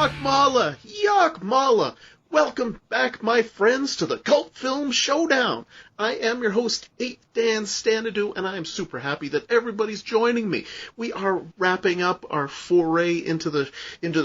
Yakmala! Yakmala! Welcome back, my friends, to the Cult Film Showdown. I am your host, 8 Dan Stanadu, and I am super happy that everybody's joining me. We are wrapping up our foray into the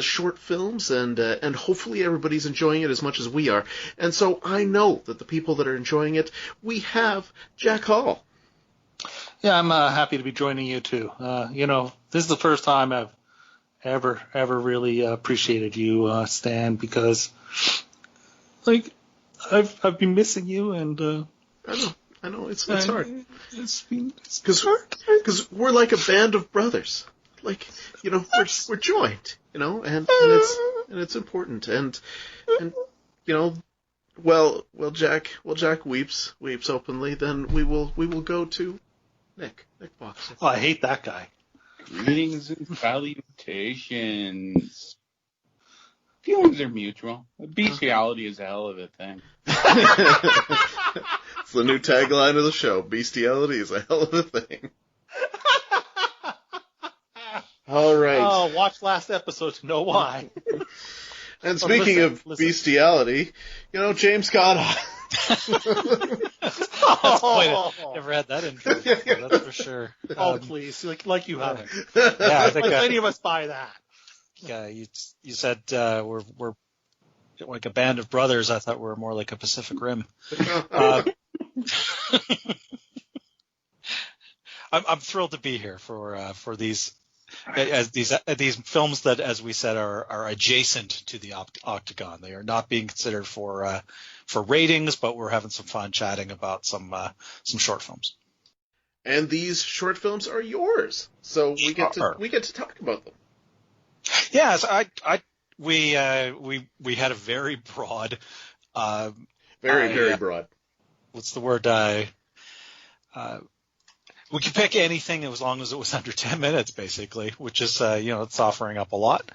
short films, and hopefully everybody's enjoying it as much as we are. And so I know that the people that are enjoying it, we have Jack Hall. Yeah, I'm happy to be joining you too. This is the first time I've ever really appreciated you, Stan, because I've been missing you, and I know it's hard. It's hard because we're like a band of brothers. We're joined, and it's important, and Jack weeps openly. Then we will go to Nick Boxer. Oh, I hate that guy. Greetings and salutations. Feelings are mutual. Bestiality is a hell of a thing. It's the new tagline of the show. Bestiality is a hell of a thing. All right. Oh, watch last episode to know why. And speaking of bestiality, James Scott. Never had that intro before, that's for sure. Please, like you haven't. Yeah, I think any of us buy that. Yeah, you said we're like a band of brothers. I thought we were more like a Pacific Rim. I'm thrilled to be here for these films that, as we said, are adjacent to the Octagon. They are not being considered for ratings, but we're having some fun chatting about some short films. And these short films are yours, so we get to talk about them. Yes, we had a very broad, very broad. What's the word? We could pick anything as long as it was under 10 minutes, basically, which is, it's offering up a lot.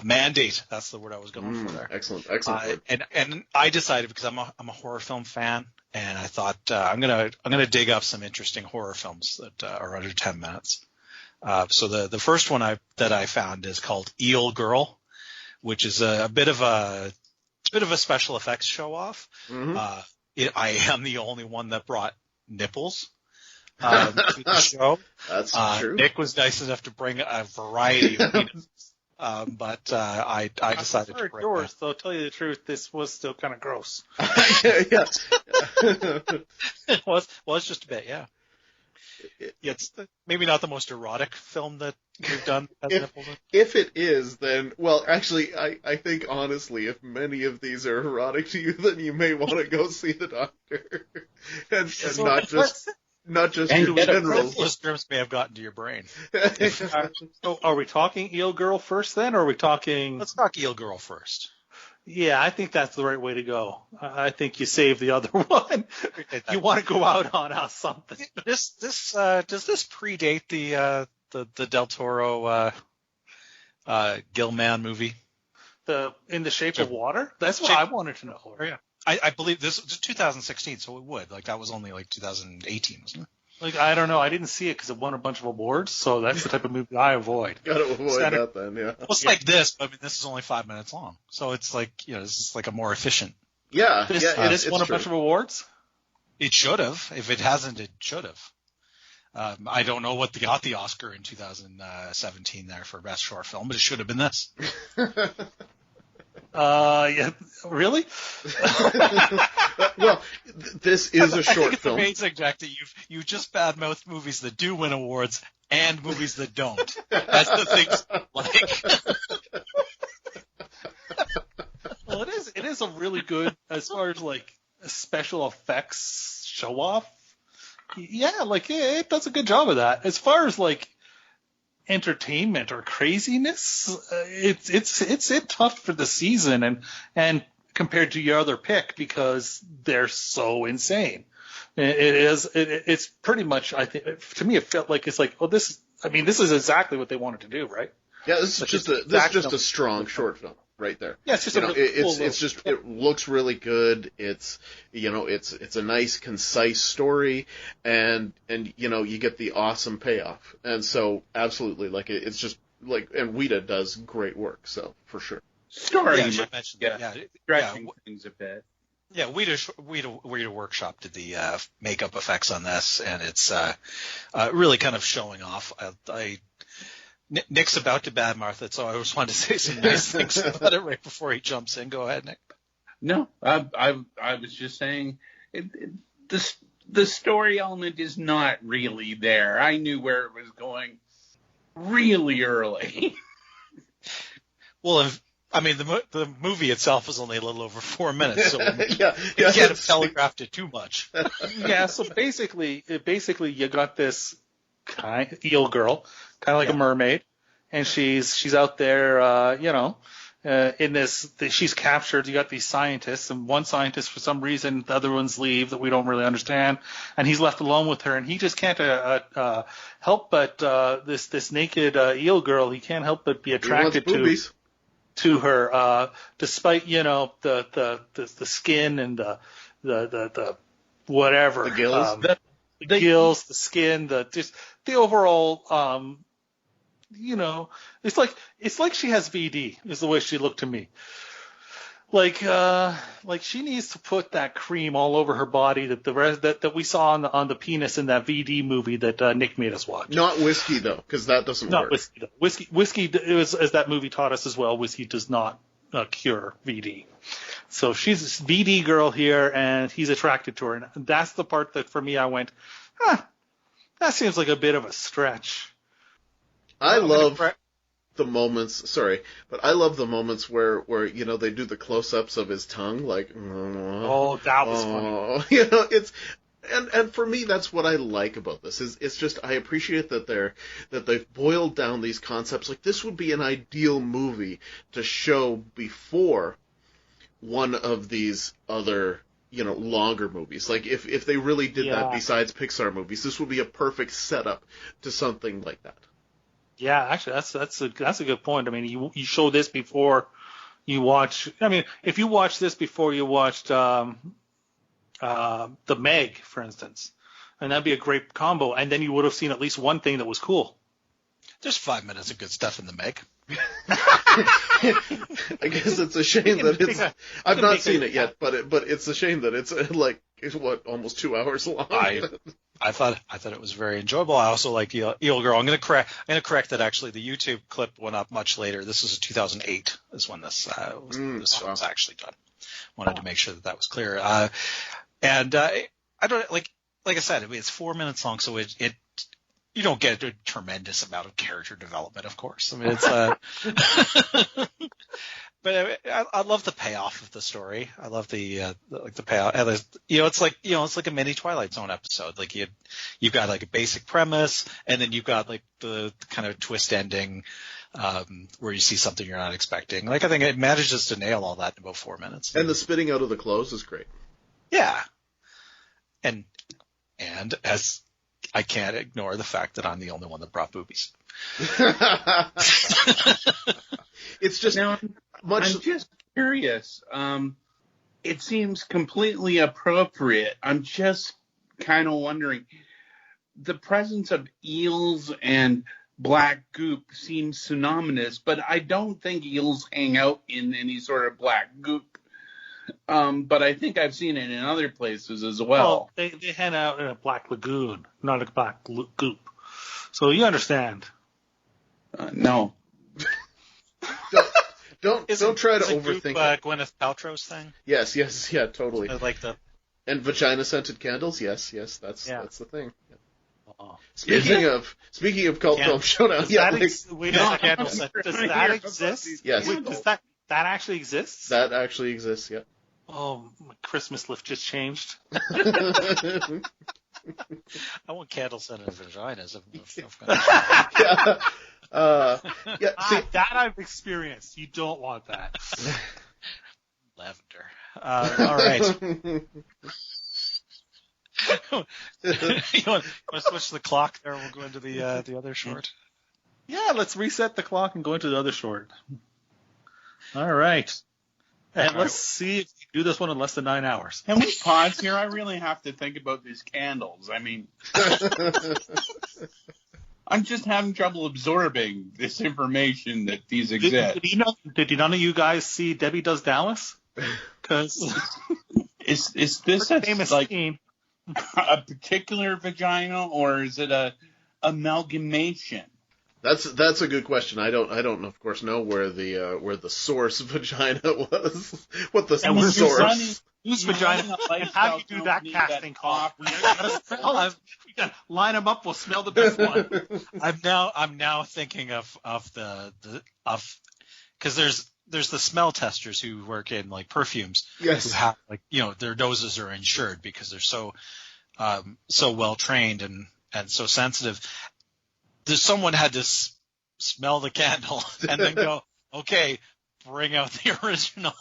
Mandate, that's the word I was going for there. Excellent. And I decided, because I'm a horror film fan, and I thought I'm gonna dig up some interesting horror films that are under 10 minutes. So the first one that I found is called Eel Girl, which is a bit of a special effects show off. Mm-hmm. I am the only one that brought nipples to the show. That's true. Nick was nice enough to bring a variety of penises. But I decided to bring yours, though. Tell you the truth, this was still kind of gross. Yeah. It was just a bit, yeah. It's maybe not the most erotic film that we've done. If it is, then, well, actually, I think, honestly, if many of these are erotic to you, then you may want to go see the doctor. and not just in general. Listeners may have gotten to your brain. So are we talking Eel Girl first, then, or are we talking... Let's talk Eel Girl first. Yeah, I think that's the right way to go. I think you save the other one. You want to go out on something. Does this predate the Del Toro Gilman movie? In the Shape of Water? That's what I wanted to know. Oh, yeah. I believe this was 2016, so it would. That was only 2018, wasn't it? I don't know. I didn't see it because it won a bunch of awards, so that's the type of movie I avoid. Got to avoid that then, yeah. Well, it's like this, but this is only 5 minutes long, so it's this is a more efficient. Yeah, this won a bunch of awards? It should have. If it hasn't, it should have. I don't know what got the Oscar in 2017 there for Best Short Film, but it should have been this. Yeah, really? Well, this is a short it's film. It's amazing, Jack, that you just badmouthed movies that do win awards and movies that don't. That's the things Well, it is a really good, as far as special effects show off. Yeah, it does a good job of that. As far as entertainment or craziness, it's tough for the season and compared to your other pick because they're so insane. It's pretty much, I think, to me it felt like this is exactly what they wanted to do, right? Yeah, this is just a strong short film right there. Yeah, it's just it looks really good. It's a nice concise story, and you get the awesome payoff. And so absolutely, it's just and Weta does great work, so for sure. Story. Yeah, I should mention that. Yeah, Stretching things a bit. Yeah, Weird Workshop did the makeup effects on this, and it's really kind of showing off. Nick's about to bad Martha, so I just wanted to say some nice things about it right before he jumps in. Go ahead, Nick. No, I was just saying the story element is not really there. I knew where it was going really early. Well, the movie itself is only a little over 4 minutes, so you yeah, can't have telegraphed it too much. Yeah, so basically you got this eel girl, kind of like a mermaid, and she's out there, in this, she's captured. You got these scientists, and one scientist, for some reason, the other ones leave that we don't really understand, and he's left alone with her, and he just can't help but this naked eel girl. He can't help but be attracted to her, despite the skin and the whatever, the gills, the gills, the skin, the overall. It's like she has VD is the way she looked to me. Like she needs to put that cream all over her body that we saw on the penis in that VD movie that Nick made us watch. Not whiskey though, because that doesn't Not work. whiskey though. Whiskey is, as that movie taught us as well. Whiskey does not cure VD. So she's this VD girl here, and he's attracted to her, and that's the part that for me I went, that seems like a bit of a stretch. I love the moments. Sorry, but I love the moments where they do the close-ups of his tongue, like. Oh, that was funny. It's. And for me, that's what I like about this. It's just I appreciate that they've boiled down these concepts. Like, this would be an ideal movie to show before one of these other longer movies. Like if they really did that besides Pixar movies, this would be a perfect setup to something like that. Yeah, actually, that's a good point. I mean, you show this before you watch. I mean, if you watch this before you watched The Meg, for instance, and that'd be a great combo. And then you would have seen at least one thing that was cool. There's 5 minutes of good stuff in The Meg. I guess it's a shame that it's. I've not seen it yet, but it's a shame that it's almost 2 hours long. I thought it was very enjoyable. I also like Eel Girl. I'm going to correct that. Actually, the YouTube clip went up much later. This was 2008 is when this film was actually done. Wanted to make sure that was clear. And I don't like I said. I mean, it's 4 minutes long, so it you don't get a tremendous amount of character development, of course. I mean, it's but I love the payoff of the story. I love the payoff. And it's like a mini Twilight Zone episode. Like you've got like a basic premise, and then you've got like the kind of twist ending where you see something you're not expecting. Like, I think it manages to nail all that in about 4 minutes. And the spitting out of the clothes is great. Yeah, and as I can't ignore the fact that I'm the only one that brought boobies. It's just I'm just curious. It seems completely appropriate. I'm just kind of wondering. The presence of eels and black goop seems synonymous, but I don't think eels hang out in any sort of black goop. But I think I've seen it in other places as well. They hang out in a black lagoon, not a black goop. So you understand. No. Don't try to overthink it. Gwyneth Paltrow's thing? Yes, yeah, totally. And vagina scented candles, yes, that's the thing. Yeah. Oh. Speaking of Cult Film Showdown, does that exist? Yes. Wait, does that actually exists? That actually exists, yeah. Oh, my Christmas list just changed. I want candle scented vaginas. That I've experienced. You don't want that. Lavender. All right. You want to switch the clock there? We'll go into the other short. Yeah, let's reset the clock and go into the other short. All right. And let's see if we can do this one in less than 9 hours. Can we pause here? I really have to think about these candles. I mean, I'm just having trouble absorbing this information that these exist. Did none of you guys see Debbie Does Dallas? Because is this a famous like scene. a particular vagina, or is it a amalgamation? That's a good question. I don't of course know where the source vagina was. What the source? Whose vagina? And how do you do that casting call? We gotta line them up. We'll smell the best one. I'm now thinking of because there's the smell testers who work in like perfumes. Yes. Who have like their noses are insured because they're so well trained and so sensitive. There's someone had to smell the candle and then go, okay, bring out the original.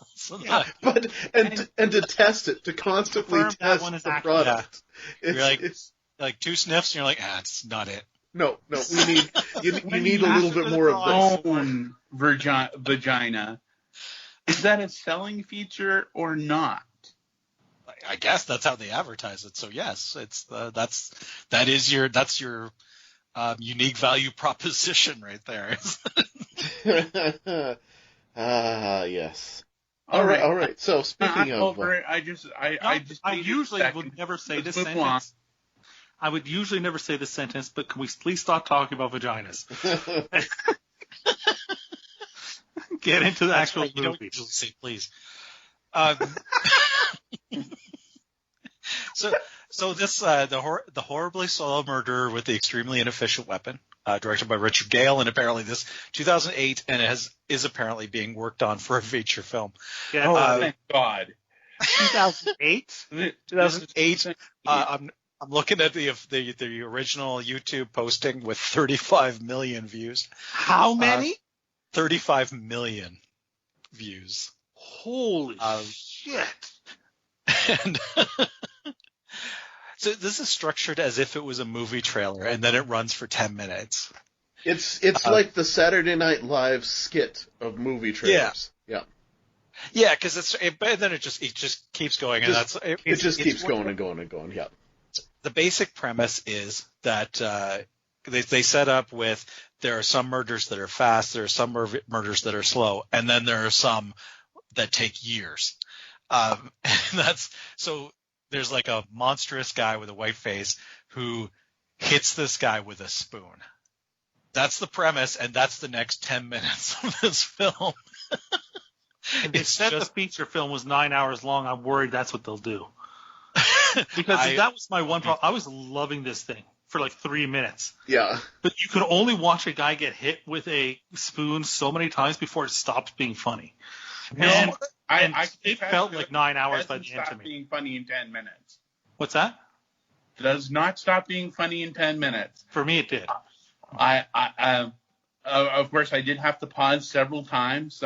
And to test it, to constantly test the product. Yeah. It's like 2 sniffs, and you're like, it's not it. No, you need a little bit more of this. Vagina. Is that a selling feature or not? I guess that's how they advertise it. So yes, it's that's your unique value proposition right there. Yes. All right. So speaking of, I usually would never say this sentence. I would usually never say this sentence, but can we please stop talking about vaginas? Get into the actual movie. You don't usually say please. So this the horribly slow murder with the extremely inefficient weapon, directed by Richard Gale, and apparently this 2008, and it is apparently being worked on for a feature film. Yeah, thank God. 2008. 2008. I'm looking at the original YouTube posting with 35 million views. How many? 35 million views. Holy shit. And so this is structured as if it was a movie trailer, and then it runs for 10 minutes. It's like the Saturday Night Live skit of movie trailers. Yeah. Yeah, because then it just keeps going, and it just keeps going and going and going. Yeah. The basic premise is that they set up with there are some murders that are fast, there are some murders that are slow, and then there are some that take years. And so there's like a monstrous guy with a white face who hits this guy with a spoon. That's the premise, and that's the next 10 minutes of this film. And they said the feature film was 9 hours long. I'm worried that's what they'll do. Because that was my one problem. I was loving this thing for like 3 minutes. Yeah. But you could only watch a guy get hit with a spoon so many times before it stopped being funny. And it felt like 9 hours by the end to me. Stop being funny in 10 minutes. What's that? Does not stop being funny in 10 minutes. For me, it did. Of course, I did have to pause several times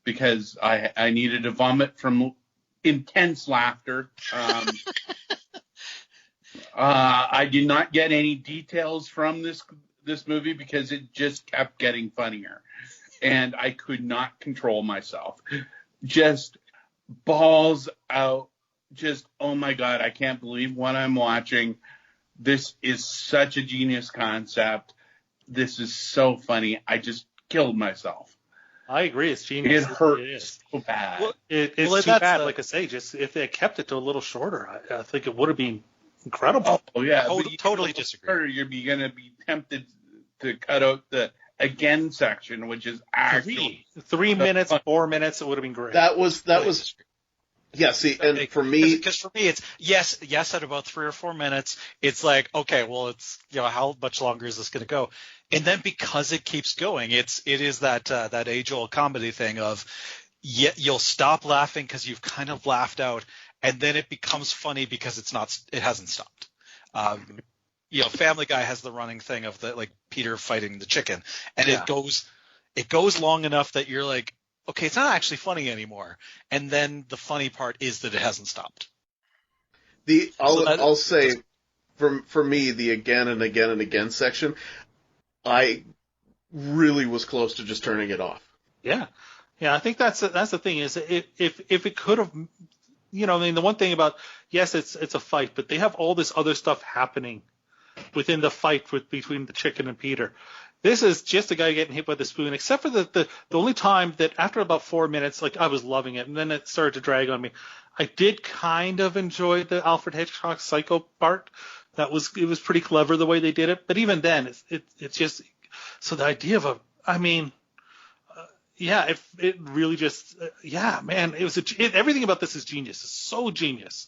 because I needed to vomit from intense laughter. I did not get any details from this movie because it just kept getting funnier, and I could not control myself. Just balls out. Just, oh my God, I can't believe what I'm watching. This is such a genius concept. This is so funny. I just killed myself. I agree. It's genius. It hurts so bad. Well, it's too bad. Like I say, just if they kept it to a little shorter, I think it would have been incredible. Oh yeah, totally disagree. You're going to be tempted to cut out the again section, which is actually 3 minutes, 4 minutes. It would have been great. That was. Yeah, see, and for me, because for me, it's yes, at about 3 or 4 minutes, it's like, okay, well, it's, how much longer is this going to go? And then because it keeps going, it is that age-old comedy thing of, you'll stop laughing because you've kind of laughed out, and then it becomes funny because it hasn't stopped. Family Guy has the running thing of Peter fighting the chicken, and it goes long enough that you're like, okay, it's not actually funny anymore. And then the funny part is that it hasn't stopped. I'll say, for me, the again and again and again section, I really was close to just turning it off. Yeah. I think that's the thing is if it could have, the one thing about, yes, it's a fight, but they have all this other stuff happening within the fight between the chicken and Peter. This is just a guy getting hit by the spoon, except for the only time that after about 4 minutes, like I was loving it, and then it started to drag on me. I did kind of enjoy the Alfred Hitchcock Psycho part. It was pretty clever the way they did it, but even then, it's just so the idea of it really just man, it was everything about this is genius. It's so genius.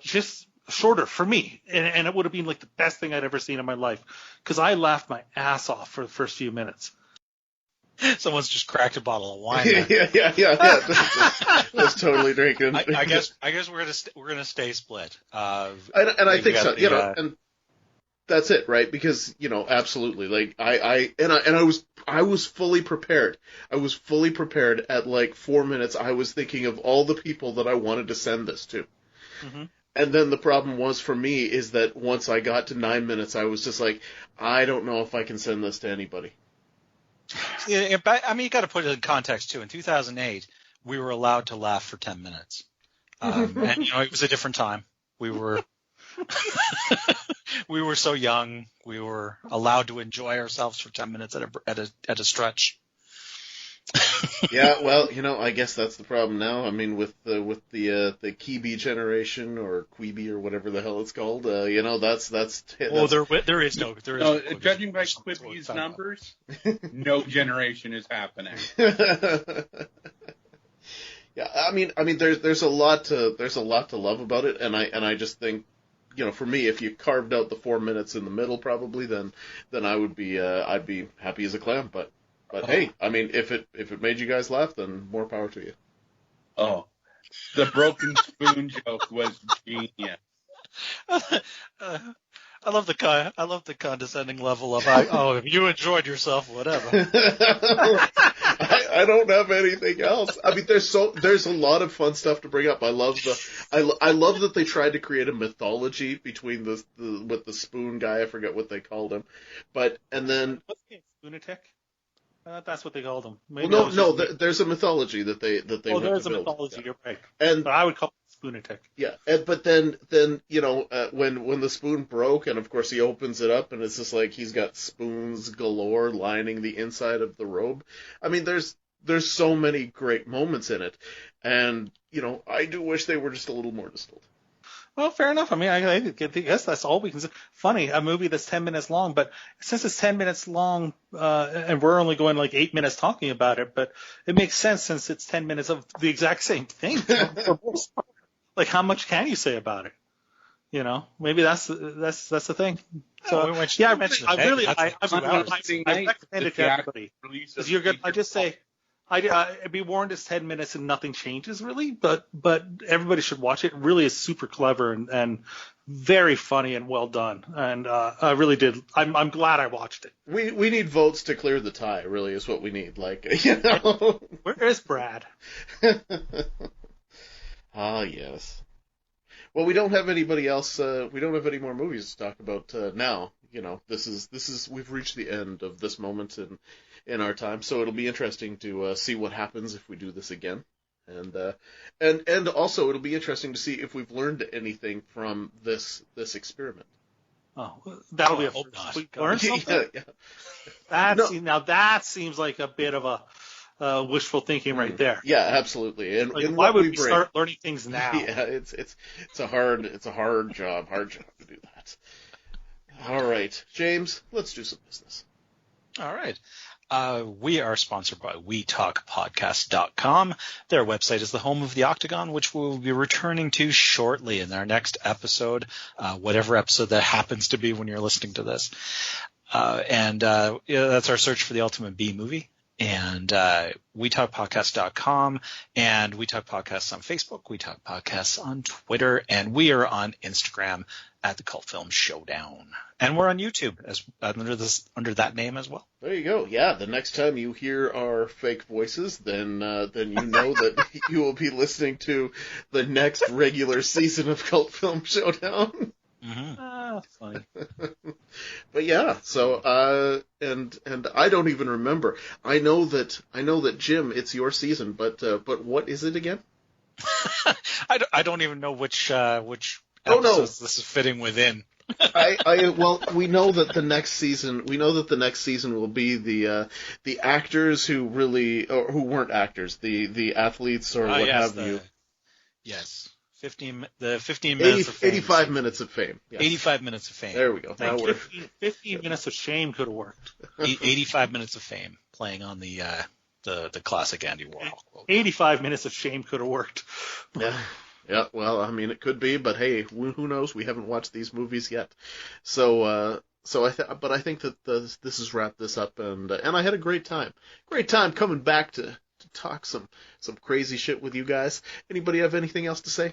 Just shorter for me, and it would have been like the best thing I'd ever seen in my life because I laughed my ass off for the first few minutes. Someone's just cracked a bottle of wine. Yeah. Just totally drinking. I guess we're gonna stay split. And I think so. And that's it, right? Because absolutely. Like I was fully prepared. I was fully prepared at like 4 minutes. I was thinking of all the people that I wanted to send this to. Mm-hmm. And then the problem was for me is that once I got to 9 minutes, I was just like, I don't know if I can send this to anybody. Yeah, I mean, you got to put it in context too. In 2008, we were allowed to laugh for 10 minutes, and it was a different time. We were we were so young. We were allowed to enjoy ourselves for 10 minutes at a stretch. Yeah, well, I guess that's the problem now. I mean, with the Kibi generation or Quibi or whatever the hell it's called, that's. Well, there is no. Judging by Quibi's numbers, no generation is happening. Yeah, I mean, there's a lot to love about it, and I just think, for me, if you carved out the 4 minutes in the middle, probably, then I'd be happy as a clam, But hey, I mean, if it made you guys laugh, then more power to you. Oh, the broken spoon joke was genius. I love the condescending level of if you enjoyed yourself, whatever. I don't have anything else. I mean, there's a lot of fun stuff to bring up. I love that they tried to create a mythology between with the spoon guy. I forget what they called him, and then Spoonatic. That's what they called them. There's a mythology that they Oh, went there's to a build. mythology. Yeah. You're right. But I would call it Spoonatic. Yeah, but then when the spoon broke, and of course he opens it up, and it's just like he's got spoons galore lining the inside of the robe. I mean, there's so many great moments in it, and I do wish they were just a little more distilled. Well, fair enough. I mean, I guess that's all we can say. Funny, a movie that's 10 minutes long, but since it's 10 minutes long, and we're only going like 8 minutes talking about it, but it makes sense since it's 10 minutes of the exact same thing. Like, how much can you say about it? Maybe that's the thing. So, I mentioned it. I recommend it to everybody. Because I just say, I'd be warned it's 10 minutes and nothing changes really, but everybody should watch it. It really is super clever and very funny and well done. And I really did. I'm glad I watched it. We need votes to clear the tie. Really, is what we need. Like, Where is Brad? Ah, yes. Well, we don't have anybody else. We don't have any more movies to talk about now. This is we've reached the end of this moment in our time, so it'll be interesting to see what happens if we do this again, and also it'll be interesting to see if we've learned anything from this experiment. Oh, that'll be a hope not. We learn something. Yeah. Now that seems like a bit of a wishful thinking right there. Yeah, absolutely. And why would we start learning things now? Yeah, it's a hard job to do that. All right, James, let's do some business. All right. We are sponsored by WeTalkPodcast.com. Their website is the home of the Octagon, which we will be returning to shortly in our next episode, whatever episode that happens to be when you're listening to this. That's our search for the ultimate B movie. And WeTalkPodcast.com, and We Talk Podcasts on Facebook, We Talk Podcasts on Twitter, and we are on Instagram at the Cult Film Showdown. And we're on YouTube under that name as well. There you go. Yeah, the next time you hear our fake voices, then you know that you will be listening to the next regular season of Cult Film Showdown. Mm-hmm. Funny. But yeah, so and I don't even remember. I know that Jim, it's your season, but what is it again? I don't even know which episodes this is fitting within. Well, we know that the next season will be the actors who really, or who weren't actors, the athletes or what have you. Yes. 15 minutes of fame. 85 minutes of fame. Yes. 85 minutes of fame. There we go. Now 15 minutes of shame could have worked. 85 minutes of fame playing on the classic Andy Warhol quote. 85 minutes of shame could have worked. Yeah. Yeah, well, I mean, it could be, but hey, who knows? We haven't watched these movies yet. But I think that this has wrapped this up, and I had a great time. Great time coming back to talk some crazy shit with you guys. Anybody have anything else to say?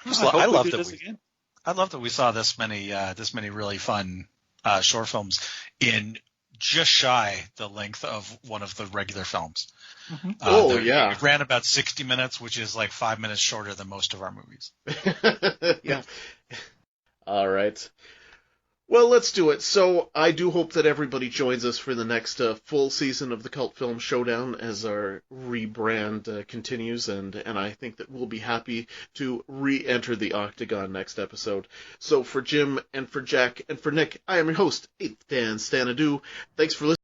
I love that we saw this many really fun short films in just shy the length of one of the regular films. Mm-hmm. Yeah. It ran about 60 minutes, which is like 5 minutes shorter than most of our movies. Yeah. All right. Well, let's do it. So I do hope that everybody joins us for the next full season of the Cult Film Showdown as our rebrand continues, and I think that we'll be happy to re-enter the Octagon next episode. So for Jim and for Jack and for Nick, I am your host, 8th Dan Stanadu. Thanks for listening.